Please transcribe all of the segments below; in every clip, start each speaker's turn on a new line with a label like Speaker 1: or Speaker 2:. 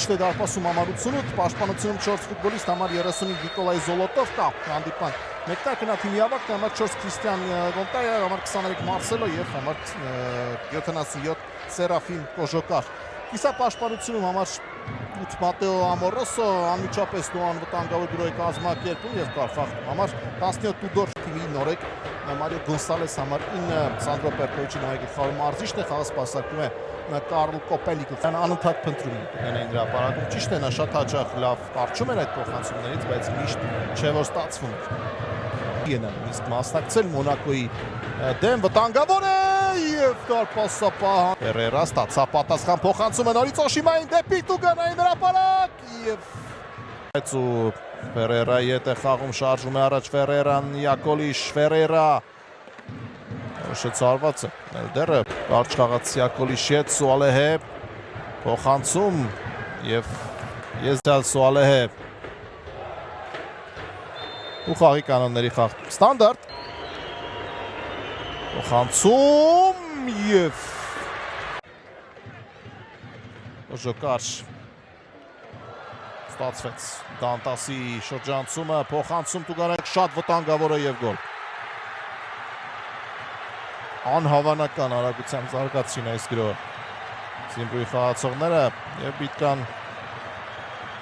Speaker 1: Ճիշտ է դարպասում համար 88, պաշտպանությունում 4 ֆուտբոլիստ, համար 35 Նիկոլայ Զոլոտով կա հանդիպան։ Մեկտար կնա թիմի ավագն, համար 4 Քրիստիան Գոնտայա, համար 23 Մարսելո եւ համար 77 Սերաֆին Կոժոկար։ Կիսա պաշտպանությունում համար 8 Մատեո Ամորոսո, անմիջապես նոան վտանգավոր դրոյի կազմակերպում եւ Կարֆախտում, համար 17 Տուդոր թիմի նորեկ Մարիո Գոնսալես, համար 9 Սանդրո Պերկոյչի նահանգի մարզիչն է, խաղը սպասարկում է Կարլ Կոպելիկը, անընդհատ փնտրում է ունենային հրապարակում, ճիշտ է, նա շատ հաճախ լավ կարճում էր այդ փոխանցումներից, բայց միշտ չէ որ ստացվում էր։ Իսկ մասնակցել Մոնակոյի դեմ վտանգավոր է եւ դարպասապահ Ֆերերա ստացա պատասխան փոխանցումը նորից Օշիմային դեպի տուգանային հրապարակ եւ Ֆերերա ետ է խաղում, շարժում է առաջ Ֆերերան, Յակոլիշ, Ֆերերա շեցարված է, դերը կարճ խաղաց Յակոլիշ հետ, Սուալեհե փոխանցում եւ Եզդալ Սուալեհե ու խաղի կանոնների խախտում, ստանդարտ փոխանցում եւ Կոժոկար ստացվեց Դանտասի շրջանցումը, փոխանցում Տուգանայք շատ վտանգավոր է եւ գոլ։ Անհավանական արագությամբ զարգացրին այս գրոհը Զիմբրուի խաղացողները եւ Բիտկան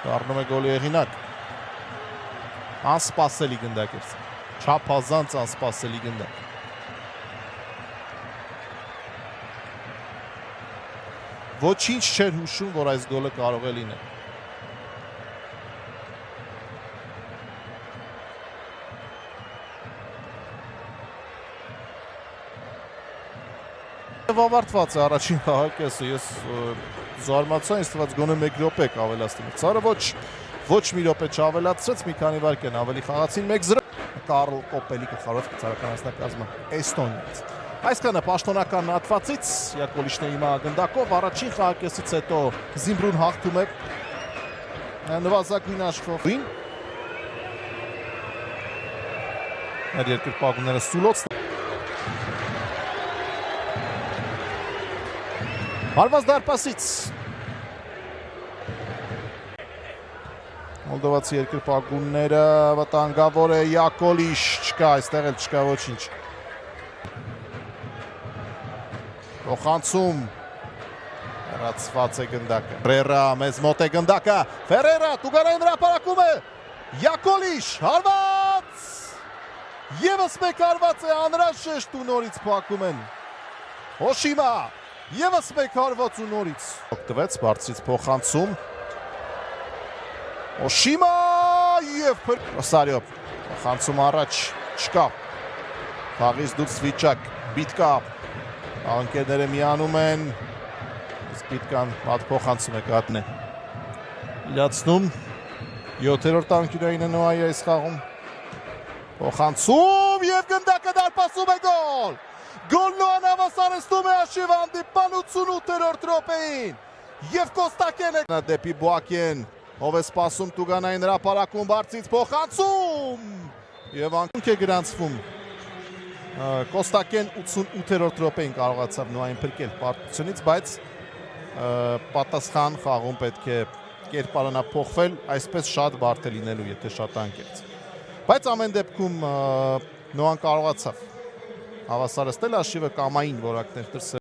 Speaker 1: դառնում է գոլի հեղինակ։ Անսպասելի գնդակ էր, չափազանց անսպասելի գնդակ։ Ոչինչ չէր հուշում, որ այս գոլը կարող է լինել։ Ավարտված է առաջին խաղակեսը, ես զարմացա, ինձ թվաց գոնե 1 րոպե կավելացնի։ Ցարը ոչ մի րոպե չավելացրեց, մի քանի վայրկյան ավելի խաղացին 1-0։ Կարլ Կոպելիկը խաղաց ցարական անձնակազմը Էստոնիայից։ Այսքանը պաշտոնական հատվածից Յակոլիշն է հիմա գնդակով, առաջին խաղակեսից հետո Զիմբրուն հաղթում է նվազագույն աշխարհին։ Այդ երկրպագուները սուլոց Հարված դարպասից Մոլդովացի երկրպագունները վտանգավոր է Յակոլիշ, չկա, այստեղ էլ չկա ոչինչ։ Փոխանցում հեռացված է գնդակը։ Ֆերերա մեզ մոտ է գնդակը։ Ֆերերա տուգանային հրապարակում է։ Յակոլիշ հարված։ Եվս մեկ հարված է անհրաժեշտ ու նորից փակում են։ Օշիմա Եվս մեկ հարված ու նորից օգտվեց բարձրից փոխանցում Օշիմա եւ Ռոսարիո փոխանցում առաջ չկա խաղից դուրս վիճակ Բիտկա անկերները միանում են իսկ Բիտկան մատ փոխանցում է կատնե իրացնում 7-րդ անկյունային է նոայի այս խաղում փոխանցում եւ գնդակը դարպասում է գոլ Գոլն հավասարեցնում է հաշիվը հանդիպան 88-րդ րոպեին եւ Կոստակենը դեպի Բուակեն ով է սպասում տուգանային հրապարակում բարձրից փոխանցում եւ անկյուն է գրանցվում Կոստակեն 88-րդ րոպեին կարողացավ նոային փրկել պարտությունից, բայց պատասխան խաղում պետք է կերպարանափոխվել, այսպես շատ բարդ է լինելու, եթե շատ անկեղծ։ Բայց ամեն դեպքում նոան կարողացավ հավասարեցնել հաշիվը կամային որակներ դրսել